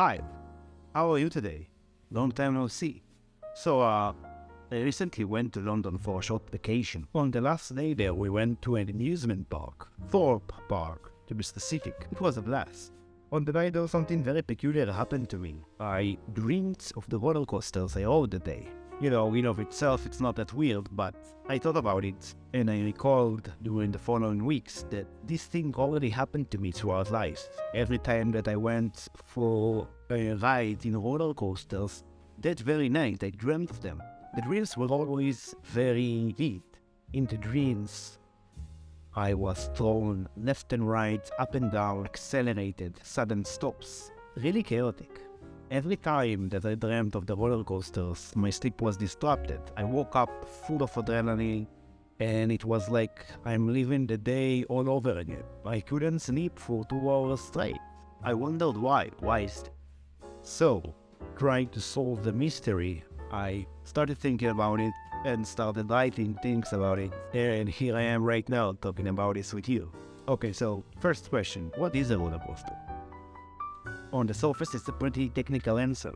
Hi, how are you today? Long time no see. I recently went to London for a short vacation. On the last day there, we went to an amusement park, Thorpe Park, to be specific. It was a blast. On the night, though, something very peculiar happened to me. I dreamed of the roller coasters I rode that day. In of itself, it's not that weird, but I thought about it, and I recalled during the following weeks that this thing already happened to me throughout life. Every time that I went for a ride in roller coasters, that very night I dreamt of them. The dreams were always very vivid. In the dreams, I was thrown left and right, up and down, accelerated, sudden stops, really chaotic. Every time that I dreamt of the roller coasters, my sleep was disrupted. I woke up full of adrenaline, and it was like I'm living the day all over again. I couldn't sleep for 2 hours straight. I wondered why. Why is that? So, trying to solve the mystery, I started thinking about it and started writing things about it. And here I am right now talking about this with you. Okay, so first question, what is a roller coaster? On the surface, it's a pretty technical answer.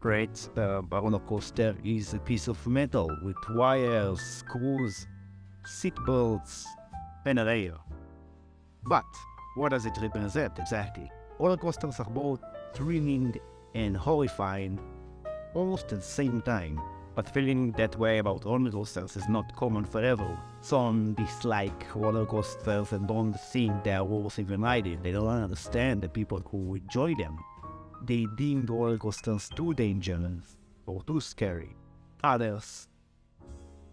Right? A roller coaster is a piece of metal with wires, screws, seat belts, and a rail. But what does it represent exactly? Roller coasters are both thrilling and horrifying almost at the same time. But feeling that way about roller coasters is not common for everyone. Some dislike roller coasters and don't think they are worth even riding. They don't understand the people who enjoy them. They deem roller coasters too dangerous or too scary. Others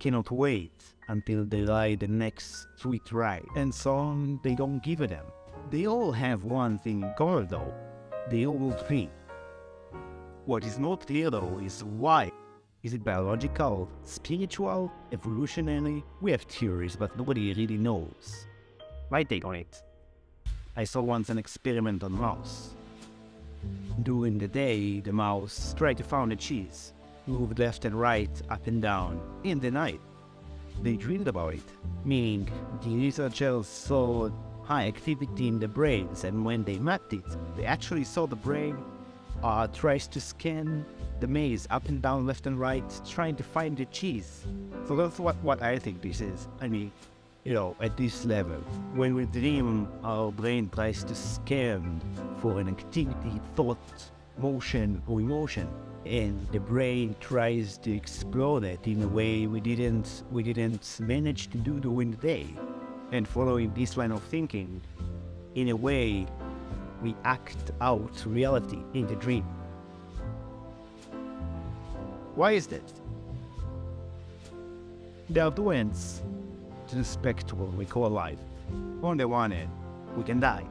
cannot wait until they ride the next sweet ride, and some they don't give a damn. They all have one thing in common though. They all dream. What is not clear though is why. Is it biological, spiritual, evolutionary? We have theories, but nobody really knows. My take on it. I saw once an experiment on mouse. During the day, the mouse tried to find a cheese, moved left and right, up and down. In the night, they dreamed about it, meaning the researchers saw high activity in the brains, and when they mapped it, they actually saw the brain tries to scan the maze up and down, left and right, trying to find the cheese. So that's what I think this is. I mean, at this level, when we dream, our brain tries to scan for an activity, thought, motion, or emotion, and the brain tries to explore that in a way we didn't manage to do during the day. And following this line of thinking, in a way, we act out reality in the dream. Why is that? There are two ends to the spectrum we call life. On the one end, we can die.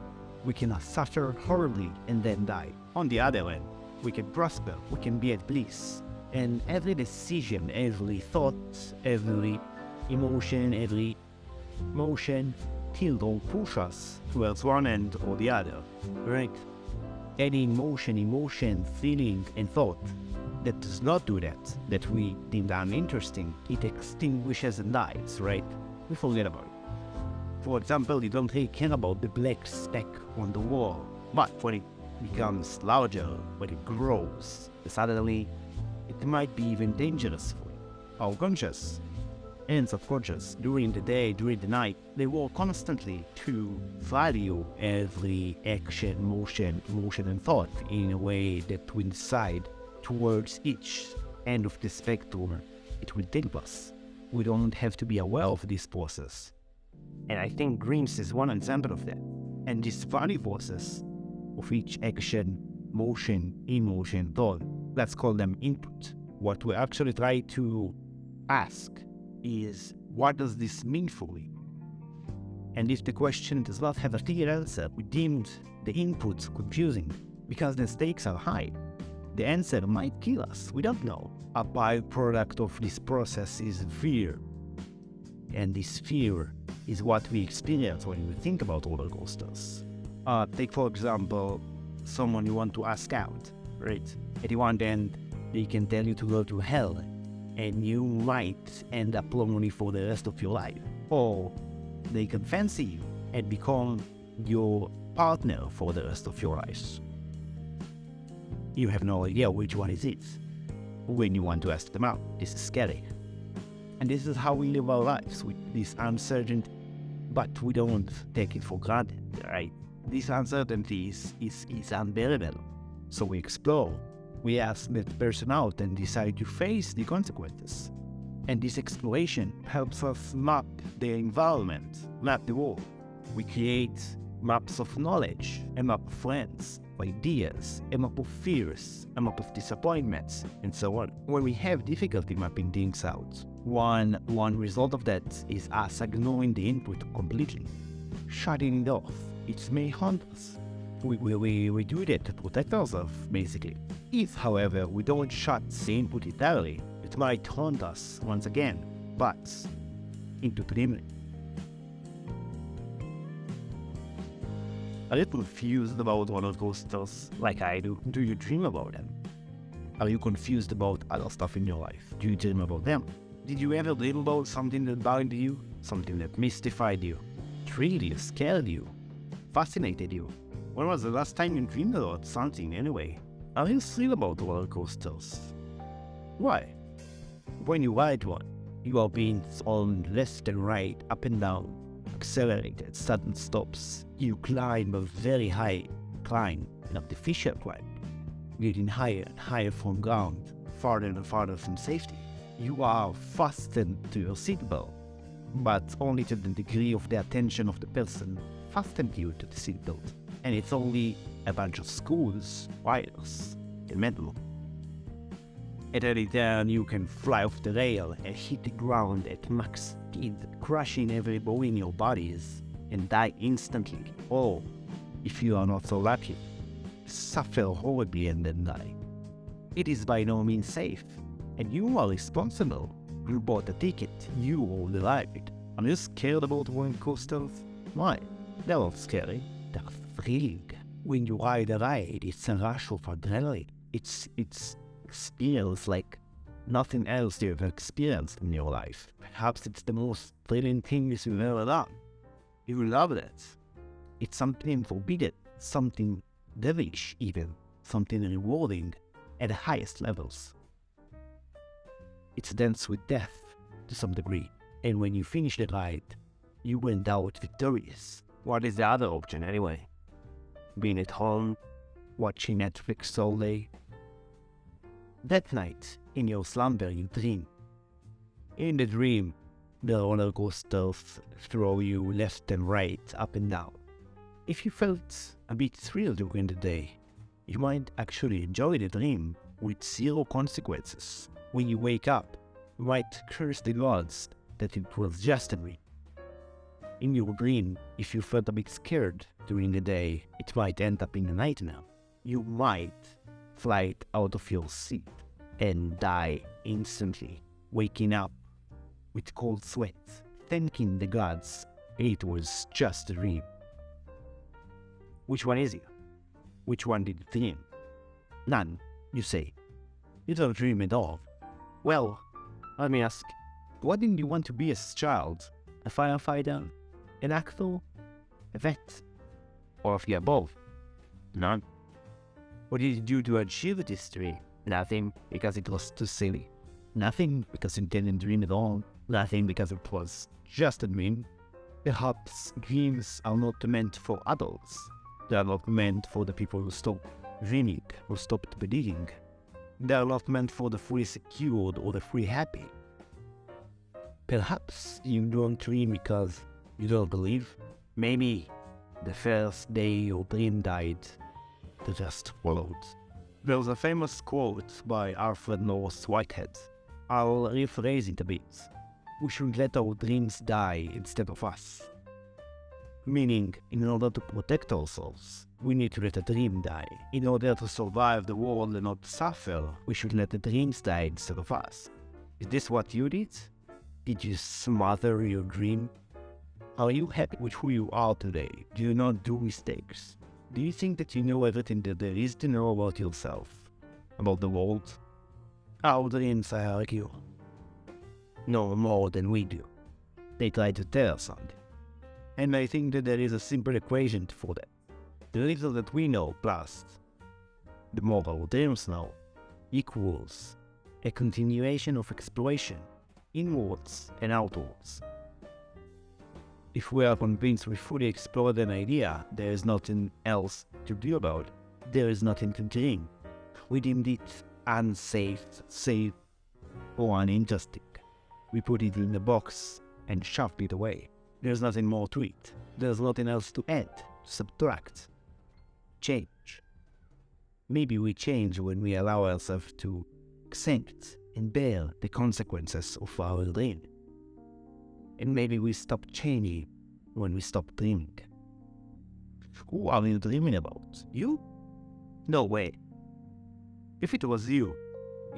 We can suffer horribly and then die. On the other end, we can prosper. We can be at bliss. And every decision, every thought, every emotion, every motion, tilt or push us towards one end or the other, right? Any emotion, feeling, and thought that does not do that we deem uninteresting, it extinguishes and dies, right? We forget about it. For example, you don't really care about the black speck on the wall, but when it becomes larger, when it grows, suddenly it might be even dangerous for you. Our conscious and subconscious, during the day, during the night, they work constantly to value every action, motion, emotion, and thought in a way that we decide towards each end of the spectrum it will take us. We don't have to be aware of this process. And I think dreams is one example of that. And this value process of each action, motion, emotion, thought, let's call them input. What we actually try to ask is, what does this mean for me? And if the question does not have a clear answer, we deemed the input confusing because the stakes are high. The answer might kill us, we don't know. A byproduct of this process is fear. And this fear is what we experience when we think about roller coasters. Take for example, someone you want to ask out, right? At one end, they can tell you to go to hell, and you might end up lonely for the rest of your life. Or they can fancy you and become your partner for the rest of your life. You have no idea which one is it. When you want to ask them out, this is scary. And this is how we live our lives, with this uncertainty, but we don't take it for granted, right? This uncertainty is unbearable. So we explore, we ask that person out and decide to face the consequences. And this exploration helps us map the environment, map the world. We create maps of knowledge, a map of friends, ideas, a map of fears, a map of disappointments, and so on. When we have difficulty mapping things out, one result of that is us ignoring the input completely, shutting it off. It may haunt us. We do that to protect ourselves, basically. If, however, we don't shut the input entirely, it might haunt us once again, but into dreaming. Are you confused about roller coasters like I do? Do you dream about them? Are you confused about other stuff in your life? Do you dream about them? Did you ever dream about something that bothered you? Something that mystified you? Thrilled you? Scared you? Fascinated you? When was the last time you dreamed about something anyway? Are you thrilled about roller coasters? Why? When you ride one, you are being thrown left and right, up and down, accelerated, sudden stops. You climb a very high climb, an artificial climb, getting higher and higher from ground, farther and farther from safety. You are fastened to your seatbelt, but only to the degree of the attention of the person fastened you to the seatbelt. And it's only a bunch of screws, wires, and metal. At any turn, you can fly off the rail and hit the ground at max speed, crushing every bone in your bodies, and die instantly. Or, if you are not so lucky, suffer horribly and then die. It is by no means safe, and you are responsible. You bought the ticket, you own the ride. Are you scared about roller coasters? Why? They're not scary, they're thrilling. When you ride a ride, it's a rush of adrenaline. It's experience like nothing else you've experienced in your life. Perhaps it's the most thrilling thing you've ever done. You will love that. It's something forbidden, something devilish even, something rewarding at the highest levels. It's dance with death to some degree, and when you finish the ride, you went out victorious. What is the other option anyway? Being at home, watching Netflix all day. That night, in your slumber, you dream. In the dream, the roller coasters throw you left and right, up and down. If you felt a bit thrilled during the day, you might actually enjoy the dream with zero consequences. When you wake up, you might curse the gods that it was just a dream. In your dream, if you felt a bit scared during the day, it might end up in a nightmare. You might fly out of your seat and die instantly, waking up with cold sweat, thanking the gods it was just a dream. Which one is it? Which one did you dream? None, you say. You don't dream at all. Well, let me ask, what did you want to be as a child? A firefighter? An actor? A vet? Or of the above? None. What did you do to achieve this dream? Nothing, because it was too silly. Nothing, because you didn't dream at all. Nothing, because it was just a dream. Perhaps dreams are not meant for adults. They are not meant for the people who stop dreaming, who stopped believing. They are not meant for the fully secured or the fully happy. Perhaps you don't dream because you don't believe. Maybe the first day your dream died, the rest followed. There's a famous quote by Alfred North Whitehead. I'll rephrase it a bit. We should let our dreams die instead of us. Meaning, in order to protect ourselves, we need to let a dream die. In order to survive the world and not suffer, we should let the dreams die instead of us. Is this what you did? Did you smother your dream? Are you happy with who you are today? Do you not do mistakes? Do you think that you know everything that there is to know about yourself? About the world? Our dreams, I argue, know more than we do. They try to tell us something. And I think that there is a simple equation for that. The little that we know plus The more our dreams now equals a continuation of exploration, inwards and outwards. If we are convinced we fully explored an idea, there is nothing else to do about it. There is nothing to dream. We deemed it unsafe, safe, or uninteresting. We put it in the box and shoved it away. There's nothing more to it. There's nothing else to add, subtract, change. Maybe we change when we allow ourselves to accept and bear the consequences of our dream. And maybe we stop changing when we stop dreaming. Who are you dreaming about? You? No way. If it was you,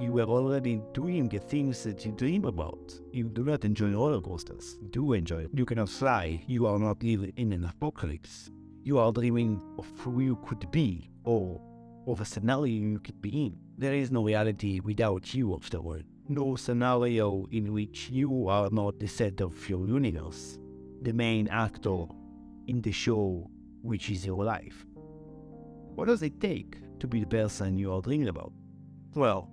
you were already doing the things that you dream about. You do not enjoy roller coasters. You do enjoy it. You cannot fly. You are not living in an apocalypse. You are dreaming of who you could be, or of a scenario you could be in. There is no reality without you afterward. No scenario in which you are not the center of your universe, the main actor in the show which is your life. What does it take to be the person you are dreaming about? Well,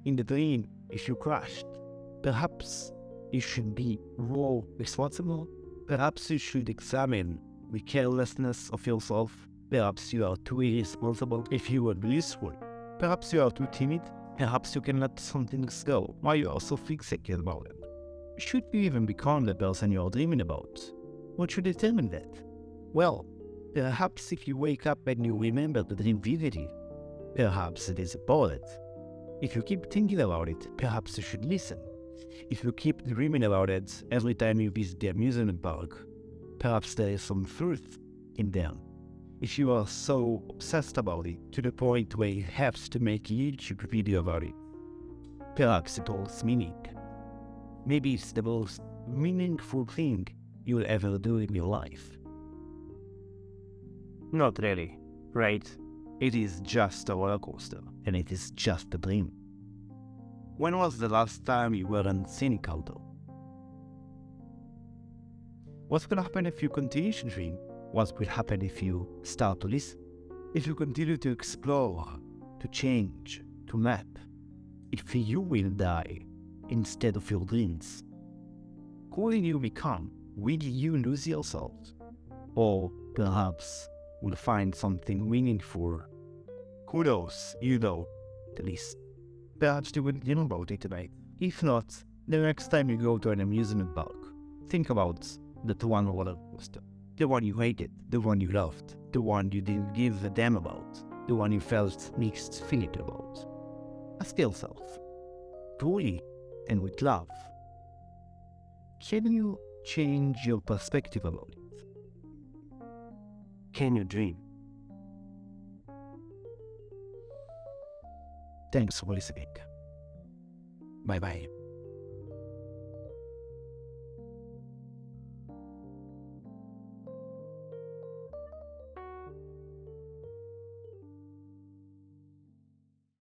in the dream, if you crashed, perhaps you should be more responsible. Perhaps you should examine the carelessness of yourself. Perhaps you are too irresponsible if you were blissful. Perhaps you are too timid. Perhaps you can let some things go. Why you are so fixated about it? Should you even become the person you are dreaming about? What should determine that? Well, perhaps if you wake up and you remember the dream vividly, perhaps it is important. If you keep thinking about it, perhaps you should listen. If you keep dreaming about it every time you visit the amusement park, perhaps there is some truth in there. If you are so obsessed about it to the point where you have to make a YouTube video about it, perhaps it holds meaning. Maybe it's the most meaningful thing you'll ever do in your life. Not really, right? It is just a roller coaster, and it is just a dream. When was the last time you weren't cynical though? What's gonna happen if you continue to dream? What will happen if you start to listen? If you continue to explore, to change, to map? If you will die instead of your dreams? Who will you become? Will you lose yourself? Or perhaps will find something meaningful? Who knows? You know, the least. Perhaps you will dream about it tonight. If not, the next time you go to an amusement park, think about that one roller coaster. The one you hated, the one you loved, the one you didn't give a damn about, the one you felt mixed feeling about. Ask yourself, truly and with love, can you change your perspective about it? Can you dream? Thanks for listening. Bye bye.